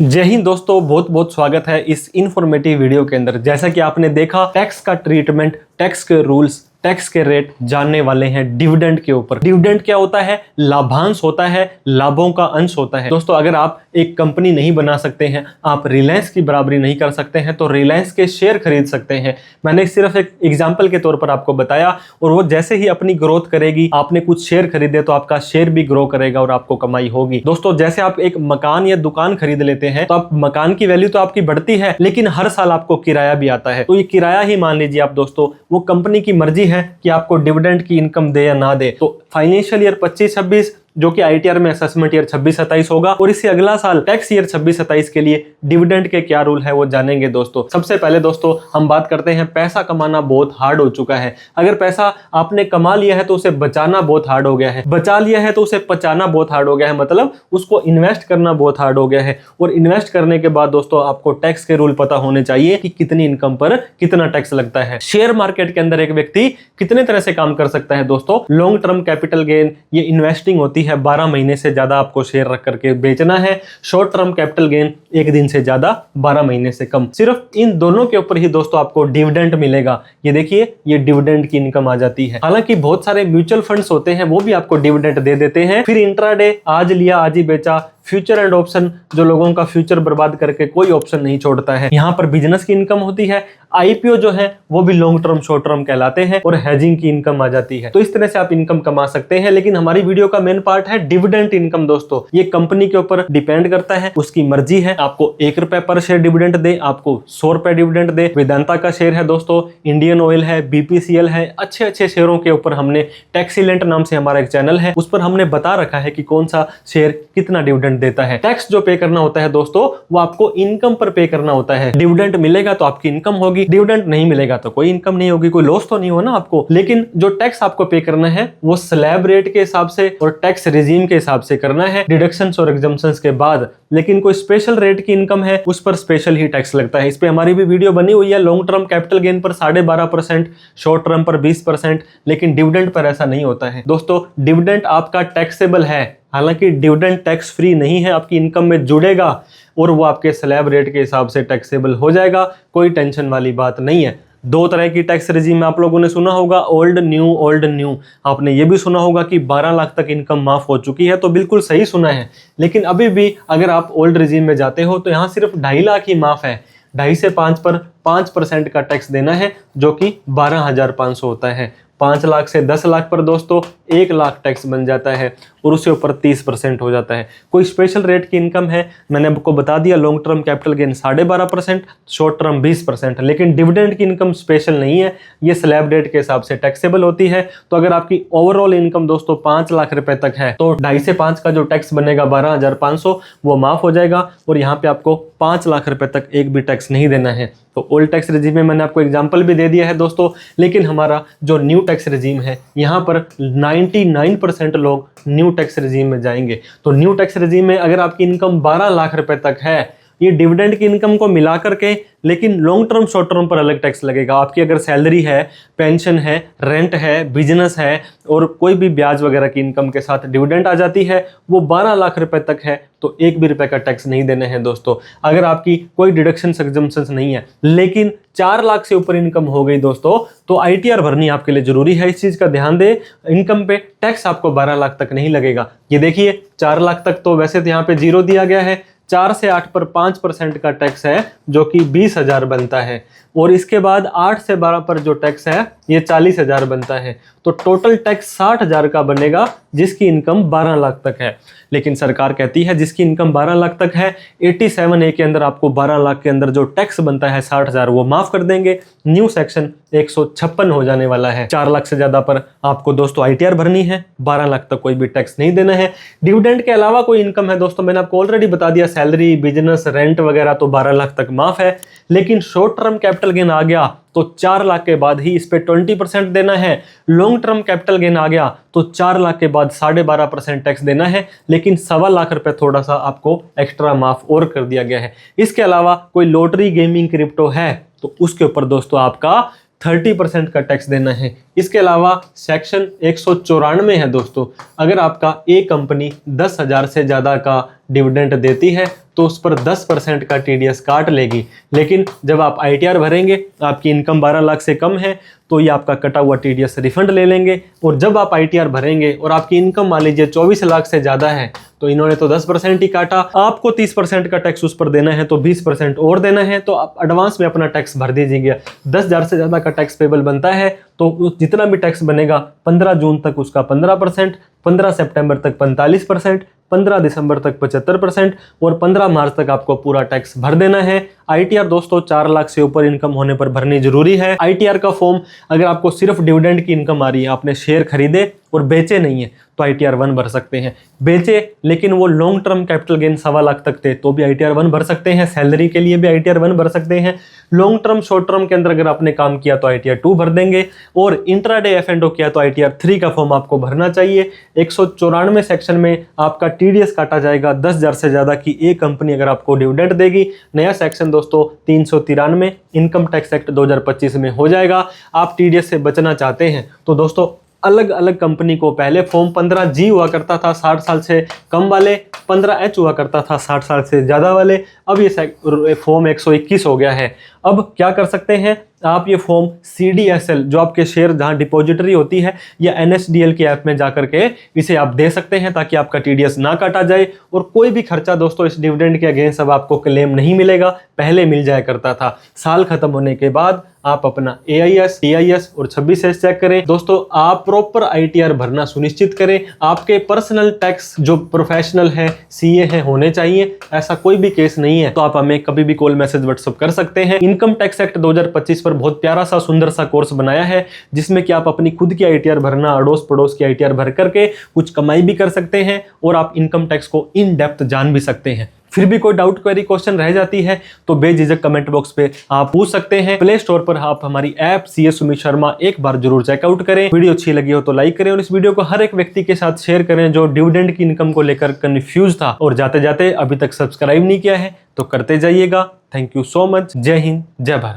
जय हिंद दोस्तों, बहुत बहुत स्वागत है इस इंफॉर्मेटिव वीडियो के अंदर। जैसा कि आपने देखा, टैक्स का ट्रीटमेंट, टैक्स के रूल्स, टैक्स के रेट जानने वाले हैं डिविडेंड के ऊपर। डिविडेंड क्या होता है? लाभांश होता है, लाभों का अंश होता है। दोस्तों, अगर आप एक कंपनी नहीं बना सकते हैं, आप रिलायंस की बराबरी नहीं कर सकते हैं, तो रिलायंस के शेयर खरीद सकते हैं। मैंने सिर्फ एक एग्जाम्पल के तौर पर आपको बताया, और वो जैसे ही अपनी ग्रोथ करेगी, आपने कुछ शेयर खरीदे तो आपका शेयर भी ग्रो करेगा और आपको कमाई होगी। दोस्तों, जैसे आप एक मकान या दुकान खरीद लेते हैं, तो आप मकान की वैल्यू तो आपकी बढ़ती है, लेकिन हर साल आपको किराया भी आता है। तो ये किराया ही मान लीजिए आप दोस्तों, वो कंपनी की मर्जी है कि आपको डिविडेंड की इनकम दे या ना दे। तो फाइनेंशियल ईयर 25-26 जो कि आईटीआर में असेसमेंट ईयर 26-27 होगा, और इससे अगला साल टैक्स ईयर 26-27 के लिए डिविडेंड के क्या रूल है वो जानेंगे दोस्तों। सबसे पहले दोस्तों हम बात करते हैं, पैसा कमाना बहुत हार्ड हो चुका है। अगर पैसा आपने कमा लिया है तो उसे बचाना बहुत हार्ड हो गया है, बचा लिया है तो उसे बचाना बहुत हार्ड हो गया है, मतलब उसको इन्वेस्ट करना बहुत हार्ड हो गया है। और इन्वेस्ट करने के बाद दोस्तों आपको टैक्स के रूल पता होने चाहिए कि कितनी इनकम पर कितना टैक्स लगता है। शेयर मार्केट के अंदर एक व्यक्ति कितने तरह से काम कर सकता है दोस्तों? लॉन्ग टर्म कैपिटल गेन, ये इन्वेस्टिंग होती है, 12 महीने से ज्यादा आपको शेयर रख करके बेचना है। शॉर्ट टर्म कैपिटल गेन, एक दिन से ज्यादा, 12 महीने से कम। सिर्फ इन दोनों के ऊपर ही दोस्तों आपको डिविडेंड मिलेगा। ये देखिए, ये डिविडेंड की इनकम आ जाती है। हालांकि बहुत सारे म्यूचुअल फंड्स होते हैं, वो भी आपको डिविडेंड दे देते हैं। फिर इंट्राडे, आज लिया आज ही बेचा, फ्यूचर एंड ऑप्शन, जो लोगों का फ्यूचर बर्बाद करके कोई ऑप्शन नहीं छोड़ता है। यहाँ पर बिजनेस की इनकम होती है। आईपीओ जो है वो भी लॉन्ग टर्म शॉर्ट टर्म कहलाते हैं, और हेजिंग की इनकम आ जाती है। तो इस तरह से आप इनकम कमा सकते हैं। लेकिन हमारी वीडियो का मेन पार्ट है डिविडेंड इनकम दोस्तों। ये कंपनी के ऊपर डिपेंड करता है, उसकी मर्जी है। आपको 1 रुपए पर शेयर डिविडेंड दे, आपको 100 रुपए डिविडेंड दे। वेदांता का शेयर है दोस्तों, इंडियन ऑयल है, बीपीसीएल है, अच्छे अच्छे शेयरों के ऊपर हमने टैक्सीलेंट नाम से हमारा एक चैनल है, उस पर हमने बता रखा है कि कौन सा शेयर कितना डिविडेंड देता है। टैक्स जो पे करना होता है दोस्तों, वो आपको इनकम पर पे करना होता है। डिविडेंड मिलेगा तो आपकी इनकम होगी, डिविडेंड नहीं मिलेगा तो कोई इनकम नहीं होगी, कोई लॉस तो नहीं हो ना आपको। लेकिन जो टैक्स आपको पे करना है वो स्लैब रेट के हिसाब से और टैक्स रिजीम के हिसाब से करना है, डिडक्शंस और एग्जम्पशंस के बाद। लेकिन कोई स्पेशल रेट की इनकम है, उस पर स्पेशल ही टैक्स लगता है। इस पे हमारी भी वीडियो बनी हुई है। लॉन्ग टर्म कैपिटल गेन पर 12.5%, शॉर्ट टर्म पर 20%, लेकिन डिविडेंड पर ऐसा नहीं होता है दोस्तों। डिविडेंड आपका टैक्सेबल है, हालांकि डिविडेंड टैक्स फ्री नहीं है, आपकी इनकम में जुड़ेगा और वो आपके स्लैब रेट के हिसाब से टैक्सेबल हो जाएगा। कोई टेंशन वाली बात नहीं है। 2 तरह की टैक्स रिजीम आप लोगों ने सुना होगा, ओल्ड न्यू। ओल्ड न्यू आपने ये भी सुना होगा कि 12 लाख तक इनकम माफ हो चुकी है, तो बिल्कुल सही सुना है। लेकिन अभी भी अगर आप ओल्ड रिजीम में जाते हो तो यहाँ सिर्फ 2.5 लाख ही माफ है। 2.5 से 5 पर 5% का टैक्स देना है, जो कि 12,500 होता है। 5 लाख से 10 लाख पर दोस्तों 1 लाख टैक्स बन जाता है, और उसके ऊपर 30% हो जाता है। कोई स्पेशल रेट की इनकम है, मैंने आपको बता दिया, long term capital gain 12.5%, short term 20%। लेकिन डिविडेंड की इनकम स्पेशल नहीं है, ये स्लैब रेट के हिसाब से टैक्सेबल होती है। तो अगर आपकी ओवरऑल इनकम दोस्तों 5 लाख रुपए तक है, तो 2.5 से 5 का जो टैक्स बनेगा 12,500, वो माफ हो जाएगा, और यहाँ पे आपको 5 लाख रुपए तक एक भी टैक्स नहीं देना है। तो ओल्ड टैक्स रिजीम में मैंने आपको एग्जांपल भी दे दिया है दोस्तों। लेकिन हमारा जो न्यू टैक्स रिजीम है, यहाँ पर 99% लोग न्यू टैक्स रिजीम में जाएंगे। तो न्यू टैक्स रिजीम में अगर आपकी इनकम 12 लाख रुपए तक है, ये डिविडेंड की इनकम को मिला करके, लेकिन लॉन्ग टर्म शॉर्ट टर्म पर अलग टैक्स लगेगा। आपकी अगर सैलरी है, पेंशन है, रेंट है, बिजनेस है, और कोई भी ब्याज वगैरह की इनकम के साथ डिविडेंड आ जाती है, वो 12 लाख रुपए तक है, तो 1 भी रुपए का टैक्स नहीं देना है दोस्तों। अगर आपकी कोई डिडक्शन एग्जम्पशंस नहीं है, लेकिन 4 लाख से ऊपर इनकम हो गई दोस्तों, तो आईटीआर भरनी आपके लिए जरूरी है। इस चीज का ध्यान दे, इनकम पे टैक्स आपको 12 लाख तक नहीं लगेगा। ये देखिए, 4 लाख तक तो वैसे तो यहाँ पे 0 दिया गया है, 4 से 8 पर 5% का टैक्स है, जो कि 20,000 बनता है, और इसके बाद 8 से 12 पर जो टैक्स है ये 40,000 बनता है। तो टोटल टैक्स 60,000 का बनेगा, जिसकी इनकम 12 लाख तक है। लेकिन सरकार कहती है जिसकी इनकम 12 लाख तक है, 87A के अंदर आपको 12 लाख के अंदर जो टैक्स बनता है 60,000, वो माफ कर देंगे। न्यू सेक्शन 156 हो जाने वाला है। 4 लाख से ज्यादा पर आपको दोस्तों आईटीआर भरनी है, 12 लाख तक कोई भी टैक्स नहीं देना है। डिविडेंड के अलावा कोई इनकम है दोस्तों, मैंने आपको ऑलरेडी बता दिया, सैलरी, बिजनेस, रेंट वगैरह, तो 12 लाख तक माफ है। लेकिन शॉर्ट टर्म कैपिटल गेन आ गया तो 4 लाख के बाद ही इस पे 20% देना है। लॉन्ग टर्म कैपिटल गेन आ गया तो 4 लाख के बाद 12.5% टैक्स देना है, लेकिन 1.25 लाख रुपए थोड़ा सा आपको एक्स्ट्रा माफ और कर दिया गया है। इसके अलावा कोई लॉटरी, गेमिंग, क्रिप्टो है तो उसके ऊपर दोस्तों आपका 30% का टैक्स देना है। इसके अलावा सेक्शन 194 है दोस्तों, अगर आपका एक कंपनी 10,000 से ज़्यादा का डिविडेंड देती है तो उस पर 10% का टीडीएस काट लेगी। लेकिन जब आप आईटीआर भरेंगे, आपकी इनकम 12 लाख से कम है, तो ये आपका कटा हुआ टीडीएस रिफंड ले लेंगे। और जब आप आईटीआर भरेंगे और आपकी इनकम मान लीजिए 24 लाख से ज़्यादा है, तो इन्होंने तो 10% ही काटा, आपको 30% का टैक्स उस पर देना है, तो 20% और देना है, तो आप एडवांस में अपना टैक्स भर दीजिएगा। 10,000 से ज़्यादा का टैक्स पेबल बनता है, तो जितना भी टैक्स बनेगा 15 जून तक उसका 15%, 15 सितंबर तक 45%, 15 दिसंबर तक 75% और 15 मार्च तक आपको पूरा टैक्स भर देना है। आईटीआर दोस्तों 4 लाख से ऊपर इनकम होने पर भरनी जरूरी है। आईटीआर का फॉर्म अगर आपको सिर्फ डिविडेंड की इनकम आ रही है, आपने शेयर खरीदे और बेचे नहीं है, तो आईटीआर 1 भर सकते हैं। बेचे लेकिन वो long term capital gain 1.25 lakh तक थे, तो भी आईटीआर 1 भर सकते हैं। सैलरी के लिए भी आईटीआर 1 भर सकते हैं। लॉन्ग टर्म शॉर्ट टर्म के अंदर अगर आपने काम किया तो आईटीआर 2 भर देंगे। और इंट्राडे एफ&ओ किया तो आईटीआर 3 का फॉर्म आपको भरना चाहिए। 194 सेक्शन में आपका टीडीएस काटा जाएगा 10,000 से ज्यादा की एक कंपनी अगर आपको डिविडेंड देगी। नया सेक्शन दोस्तों 393 इनकम टैक्स एक्ट 2025 में हो जाएगा। आप टीडीएस से बचना चाहते हैं तो दोस्तों अलग अलग कंपनी को पहले फॉर्म 15G हुआ करता था 60 साल से कम वाले, 15H हुआ करता था 60 साल से ज़्यादा वाले, अब ये फॉर्म 121 हो गया है। अब क्या कर सकते हैं आप, ये फॉर्म CDSL जो आपके शेयर जहां डिपॉजिटरी होती है या NSDL के ऐप में जाकर के इसे आप दे सकते हैं ताकि आपका टीडीएस ना काटा जाए। और कोई भी खर्चा दोस्तों इस डिविडेंड के अगेंस्ट अब आपको क्लेम नहीं मिलेगा, पहले मिल जाया करता था। साल खत्म होने के बाद आप अपना AIS, TIS और 26S चेक करें। दोस्तों आप प्रॉपर आईटीआर भरना सुनिश्चित करें। आपके पर्सनल टैक्स जो प्रोफेशनल है, CA है, होने चाहिए। ऐसा कोई भी केस नहीं है तो आप हमें कभी भी कॉल मैसेज व्हाट्सएप कर सकते हैं। इनकम टैक्स एक्ट 2025 पर बहुत प्यारा सा सुंदर सा कोर्स बनाया है जिसमें कि आप अपनी खुद की आईटीआर भरना, अड़ोस पड़ोस की आईटीआर भर करके कुछ कमाई भी कर सकते हैं और आप इनकम टैक्स को इन डेप्थ जान भी सकते हैं। फिर भी कोई डाउट क्वेरी क्वेश्चन रह जाती है तो बेझिझक कमेंट बॉक्स पे आप पूछ सकते हैं। प्ले स्टोर पर आप हमारी ऐप CA सुमित शर्मा एक बार जरूर चेकआउट करें। वीडियो अच्छी लगी हो तो लाइक करें और इस वीडियो को हर एक व्यक्ति के साथ शेयर करें जो डिविडेंड की इनकम को लेकर कंफ्यूज था। और जाते जाते अभी तक सब्सक्राइब नहीं किया है तो करते जाइएगा। Thank you so much. जय हिंद, जय भारत।